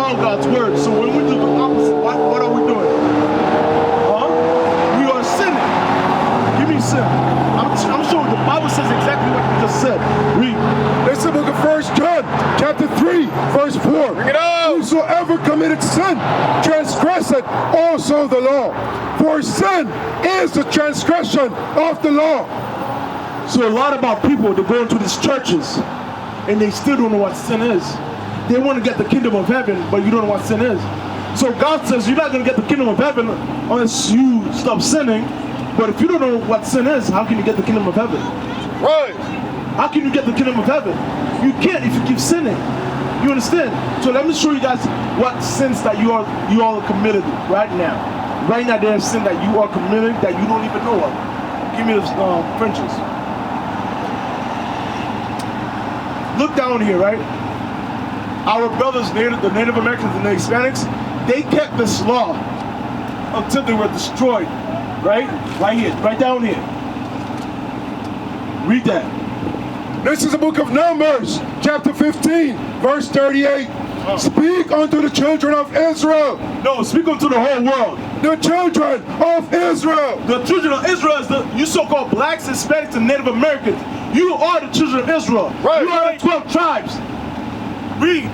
follow God's word. So when we do the opposite, what are we doing? We are sinning. Give me sin. I'm sure the Bible says exactly what you just said. Read. It's the book of 1 John, chapter 3, verse 4. Bring it out. Whosoever committed sin, transgresseth also the law. For sin is the transgression of the law. So a lot about people, they go into these churches and they still don't know what sin is. They want to get the kingdom of heaven, but you don't know what sin is. So God says you're not going to get the kingdom of heaven unless you stop sinning. But if you don't know what sin is, how can you get the kingdom of heaven? Right. How can you get the kingdom of heaven? You can't if you keep sinning. You understand? So let me show you guys what sins that you all are committed right now. Right now there's sin that you are committed that you don't even know of. Give me the fringes. Look down here, right? Our brothers, the Native Americans and the Hispanics, they kept this law until they were destroyed. Right? Right here. Right down here. Read that. This is the book of Numbers, chapter 15, verse 38. Speak unto the children of Israel. No, speak unto the whole world. The children of Israel. The children of Israel is you so-called blacks, Hispanics, and Native Americans. You are the children of Israel. Right. You are the 12 tribes. Read.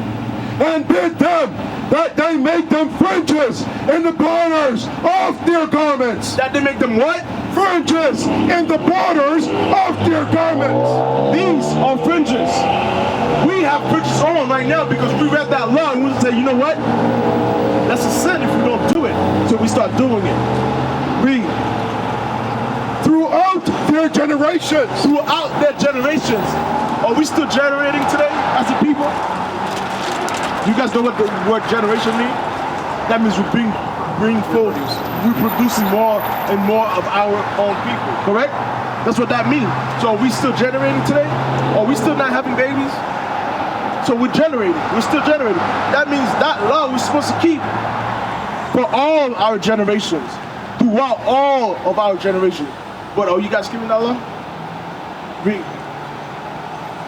And bid them that they make them fringes in the borders of their garments. That they make them what? Fringes in the borders of their garments. These are fringes. We have fringes on right now because we read that law and we say, you know what? That's a sin if we don't do it. So we start doing it. Read. Throughout their generations. Throughout their generations. Are we still generating today as a people? You guys know what the word generation means? That means we're bring forward, reproducing more and more of our own people, correct? That's what that means. So are we still generating today? Are we still not having babies? So we're generating, we're still generating. That means that law we're supposed to keep for all our generations, throughout all of our generations. But are you guys keeping that law? Read.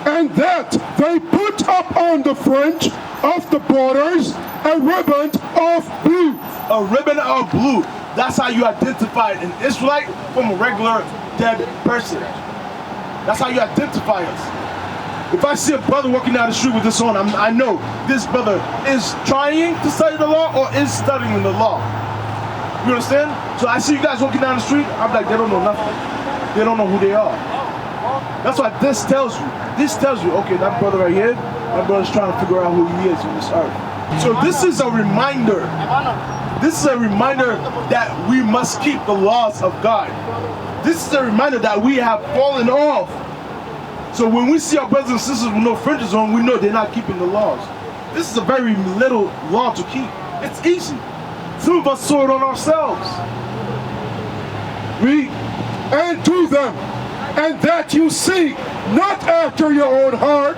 And that they put up on the fringe of the borders a ribbon of blue. A ribbon of blue. That's how you identify an Israelite from a regular dead person. That's how you identify us. If I see a brother walking down the street with this on, I know this brother is trying to study the law or is studying the law. You understand? So I see you guys walking down the street, I'm like, they don't know nothing. They don't know who they are. That's what this tells you. This tells you, okay, that brother right here, that brother's trying to figure out who he is on this earth. So this is a reminder. This is a reminder that we must keep the laws of God. This is a reminder that we have fallen off. So when we see our brothers and sisters with no fringes on, we know they're not keeping the laws. This is a very little law to keep. It's easy. Some of us saw it on ourselves. Read. And do them, and that you see, not after your own heart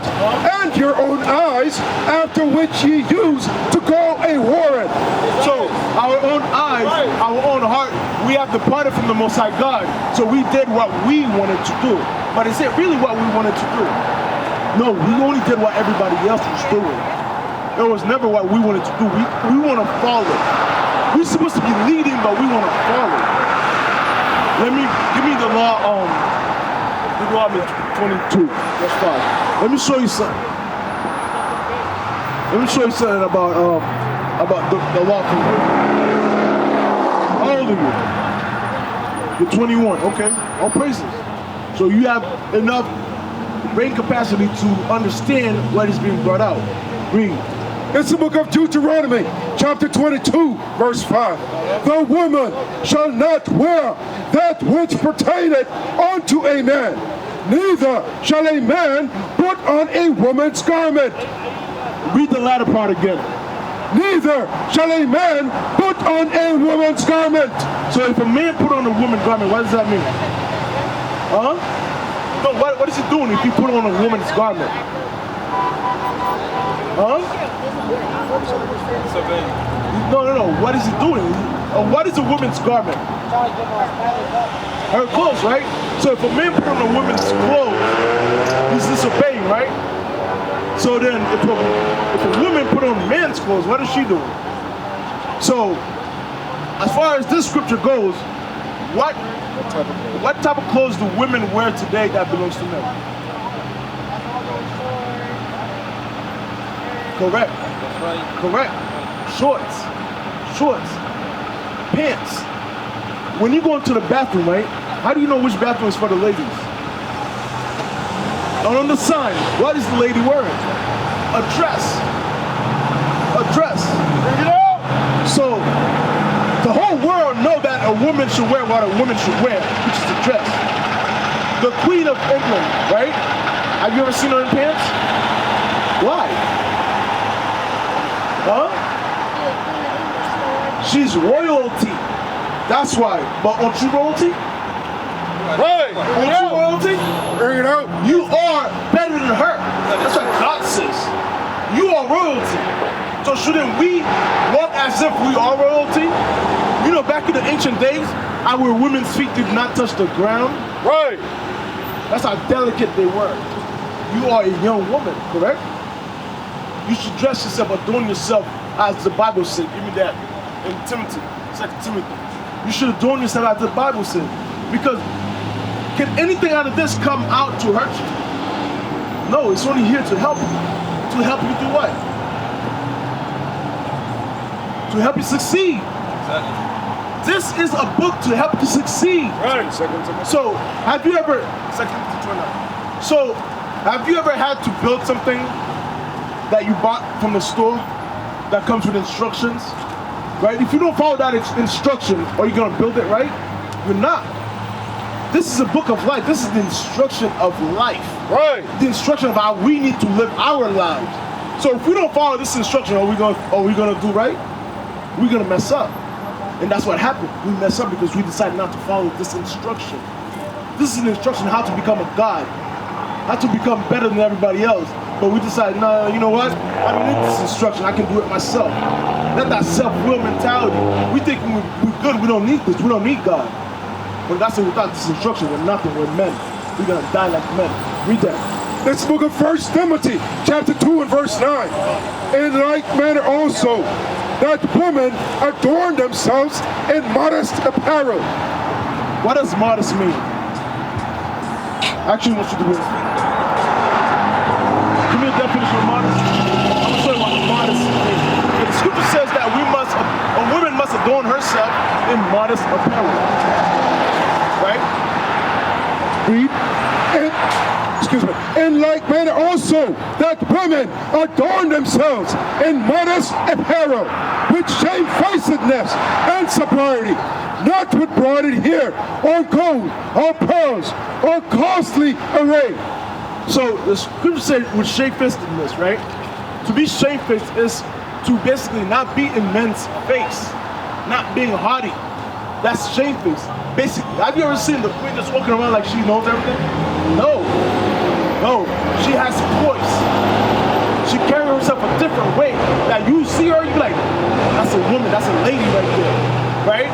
and your own eyes, after which ye use to go a warrant. So our own eyes, our own heart, we have departed from the Most High God. So we did what we wanted to do. But is it really what we wanted to do? No, we only did what everybody else was doing. It was never what we wanted to do. We want to follow. We're supposed to be leading, but we want to follow. Give me the law, Deuteronomy 22, verse 5. Let me show you something. Let me show you something about the law for you. How old are you? You're 21, okay. All praises. So you have enough brain capacity to understand what is being brought out. Read. It's the book of Deuteronomy, chapter 22, verse 5. The woman shall not wear that which pertaineth unto a man, neither shall a man put on a woman's garment. Read the latter part again. Neither shall a man put on a woman's garment. So if a man put on a woman's garment, what does that mean? Huh? No, what is he doing if he put on a woman's garment? Huh? No. What is he doing? What is a woman's garment? Her clothes, right? So if a man put on a woman's clothes, he's disobeying, right? So then, if a woman put on man's clothes, what is she doing? So, as far as this scripture goes, what type of clothes do women wear today that belongs to men? Correct. That's right. Correct. Shorts, pants. When you go into the bathroom, right? How do you know which bathroom is for the ladies? And on the sign, what is the lady wearing? A dress. A dress. You know? So the whole world know that a woman should wear what a woman should wear, which is a dress. The Queen of England, right? Have you ever seen her in pants? Why? Huh? She's royalty. That's why. But aren't you royalty? Right. Aren't you royalty? Bring it out. You are better than her. That's what God says. You are royalty. So shouldn't we walk as if we are royalty? You know, back in the ancient days, our women's feet did not touch the ground. Right. That's how delicate they were. You are a young woman, correct? You should dress yourself, adorn yourself, as the Bible said. Give me that in Timothy, 2 Timothy. You should adorn yourself as the Bible said. Because can anything out of this come out to hurt you? No, it's only here to help you. To help you do what? To help you succeed. Exactly. This is a book to help you succeed. Right. So, have you ever, 2 Timothy 2:9. So, have you ever had to build something that you bought from the store that comes with instructions? Right? If you don't follow that instruction, are you going to build it right? You're not. This is a book of life. This is the instruction of life. Right. The instruction of how we need to live our lives. So if we don't follow this instruction, are we gonna do right? We're gonna mess up. And that's what happened. We mess up because we decided not to follow this instruction. This is an instruction how to become a God, how to become better than everybody else. But we decided, no, you know what? I don't need this instruction. I can do it myself. That's that self-will mentality. We think we're good. We don't need this. We don't need God. But that's it. Without this instruction, we're nothing. We're men. We're gonna die like men. Read that. This book of 1 Timothy, chapter 2 and verse 9. In like manner also, that women adorn themselves in modest apparel. What does modest mean? Actually, what you do is give me a definition of modest. I'm gonna show you what modest means. The scripture says that a woman must adorn herself in modest apparel. Right? Read. In like manner also, that women adorn themselves in modest apparel, with shamefacedness and sobriety, not with broidered hair, or gold, or pearls, or costly array. So the scripture said with shamefacedness, right? To be shamefaced is to basically not be in men's face, not being haughty. That's shamefaced. Basically, have you ever seen the queen just walking around like she knows everything? No. She has poise. She carries herself a different way. That you see her, you be like, that's a woman, that's a lady right there, right?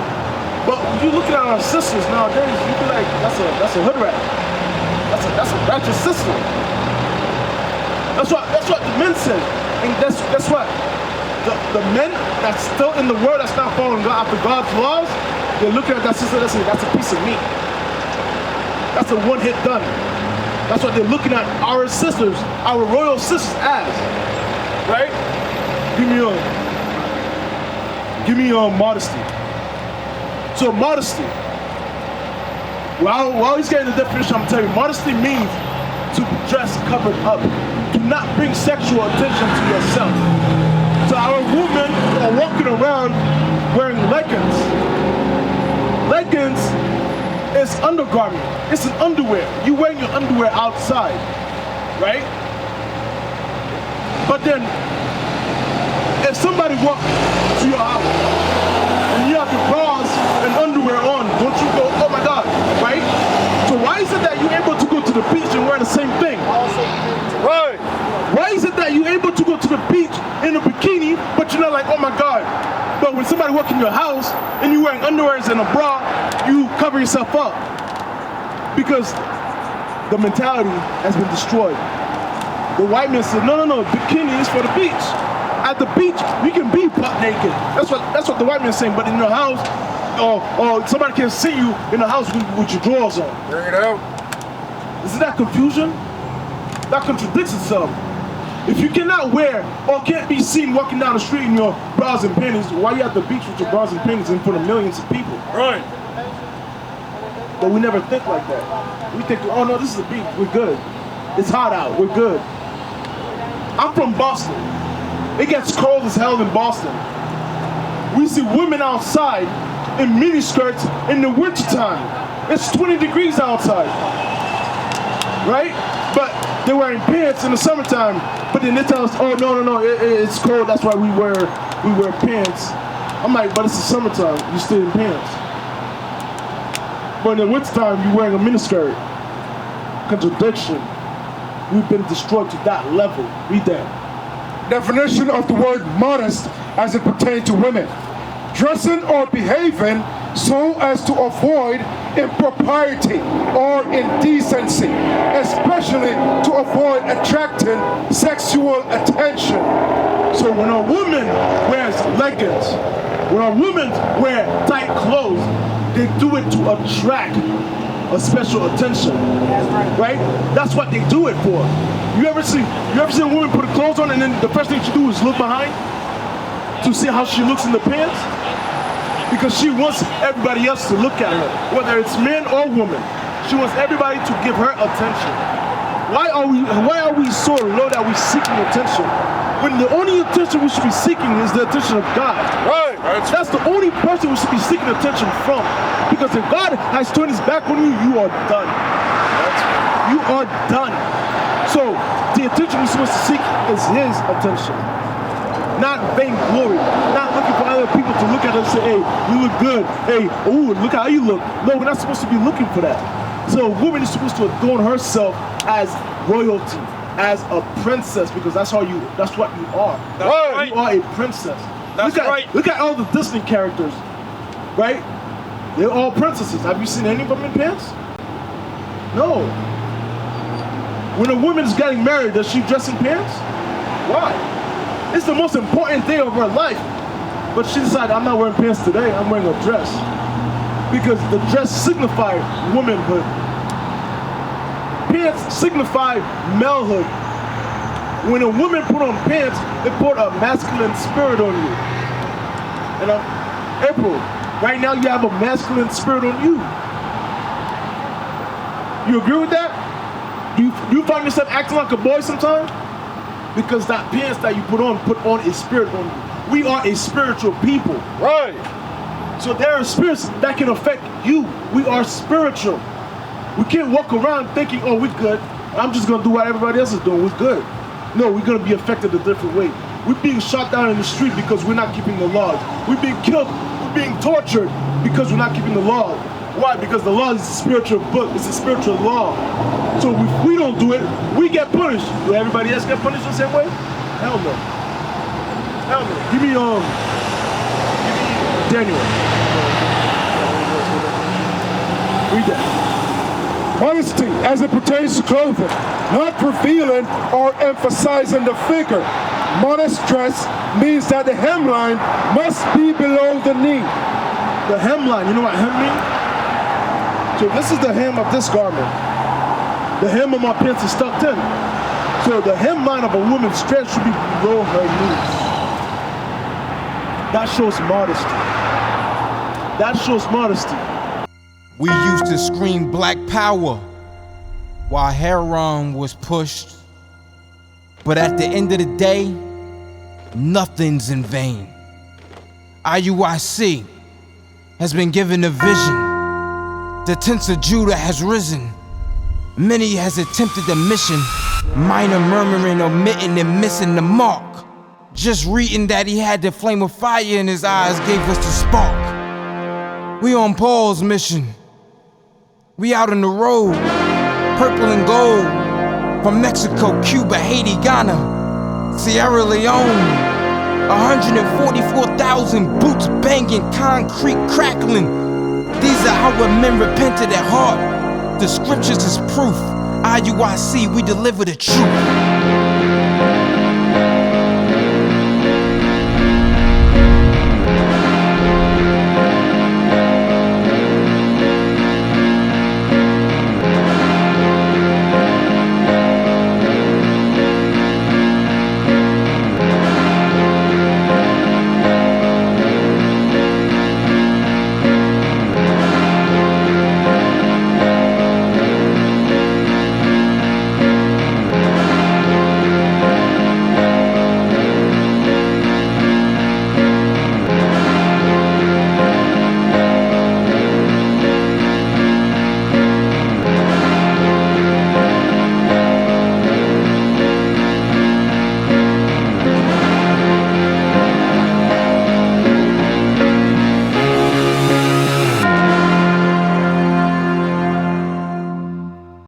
But when you looking at our sisters nowadays, you be like, that's a hood rat. That's a ratchet sister. That's what the men say. And that's what the men that's still in the world that's not following God after God's laws, they're looking at that sister, that's a piece of meat. That's a one-hit done. That's what they're looking at our sisters, our royal sisters as. Right? Give me modesty. So modesty. While he's getting the definition, I'm telling you, modesty means to dress covered up. Do not bring sexual attention to yourself. So our women are walking around wearing leggings. Leggings is undergarment. It's an underwear. You wearing your underwear outside, right? But then, if somebody walks to your house and you have your bras and underwear on, don't you go, oh my God, right? So why is it that you're able to go to the beach and wear the same thing? Right. Why is it that you're able to go to the beach in a bikini, but you're not like, oh my God? But when somebody walks in your house and you're wearing underwears and a bra, you cover yourself up. Because the mentality has been destroyed. The white man said, no, bikini is for the beach. At the beach, we can be butt naked. That's what the white man's saying. But in the house, or somebody can see you in the house with your drawers on. Bring it out. Isn't that confusion? That contradicts itself. If you cannot wear or can't be seen walking down the street in your bras and panties, why you at the beach with your bras and panties in front of millions of people? Right. But we never think like that. We think, oh no, this is the beach, we're good. It's hot out, we're good. I'm from Boston. It gets cold as hell in Boston. We see women outside in miniskirts in the wintertime. It's 20 degrees outside, right? But they're wearing pants in the summertime, but then they tell us, oh no, it's cold, that's why we wear pants. I'm like, but it's the summertime, you're still in pants. But in the wintertime, you're wearing a miniskirt. Contradiction. We've been destroyed to that level. Read that. Definition of the word modest as it pertains to women. Dressing or behaving so as to avoid impropriety or indecency, especially to avoid attracting sexual attention. So when a woman wears leggings, when a woman wears tight clothes, they do it to attract a special attention, right? That's what they do it for. You ever see a woman put her clothes on and then the first thing she do is look behind to see how she looks in the pants? Because she wants everybody else to look at her, whether it's men or women. She wants everybody to give her attention. Why are we so low that we're seeking attention? When the only attention we should be seeking is the attention of God. Right. That's the only person we should be seeking attention from. Because if God has turned his back on you, you are done. You are done. So the attention we're supposed to seek is his attention. Not vainglory. Not looking for other people to look at us and say, hey, you look good. Hey, ooh, look how you look. No, we're not supposed to be looking for that. So a woman is supposed to adorn herself as royalty, as a princess, because that's what you are. That's right. You are a princess. That's right. Look at all the Disney characters, right? They're all princesses. Have you seen any of them in pants? No. When a woman is getting married, does she dress in pants? Why? It's the most important day of her life. But she decided, I'm not wearing pants today, I'm wearing a dress. Because the dress signifies womanhood. Pants signify malehood. When a woman put on pants, it put a masculine spirit on you. And April, right now you have a masculine spirit on you. You agree with that? Do you find yourself acting like a boy sometimes? Because that pants that you put on a spirit on you. We are a spiritual people. Right. So there are spirits that can affect you. We are spiritual. We can't walk around thinking, oh, we're good. I'm just going to do what everybody else is doing. We're good. No, we're going to be affected a different way. We're being shot down in the street because we're not keeping the laws. We're being killed. We're being tortured because we're not keeping the laws. Why? Because the law is a spiritual book. It's a spiritual law. So if we don't do it, we get punished. Do everybody else get punished the same way? Hell no. Hell no. Give me Daniel. Read that. Modesty as it pertains to clothing, not revealing or emphasizing the figure. Modest dress means that the hemline must be below the knee. The hemline, you know what hem means? So this is the hem of this garment. The hem of my pants is tucked in. So the hemline of a woman's dress should be below her knees. That shows modesty. That shows modesty. We used to scream black power while heroin was pushed. But at the end of the day, nothing's in vain. IUIC has been given a vision. The tents of Judah has risen. Many has attempted the mission, minor murmuring, omitting, and missing the mark. Just reading that he had the flame of fire in his eyes gave us the spark. We on Paul's mission. We out on the road, purple and gold, from Mexico, Cuba, Haiti, Ghana, Sierra Leone. 144,000 boots banging, concrete crackling. These are our men repented at heart. The scriptures is proof. IUIC, we deliver the truth.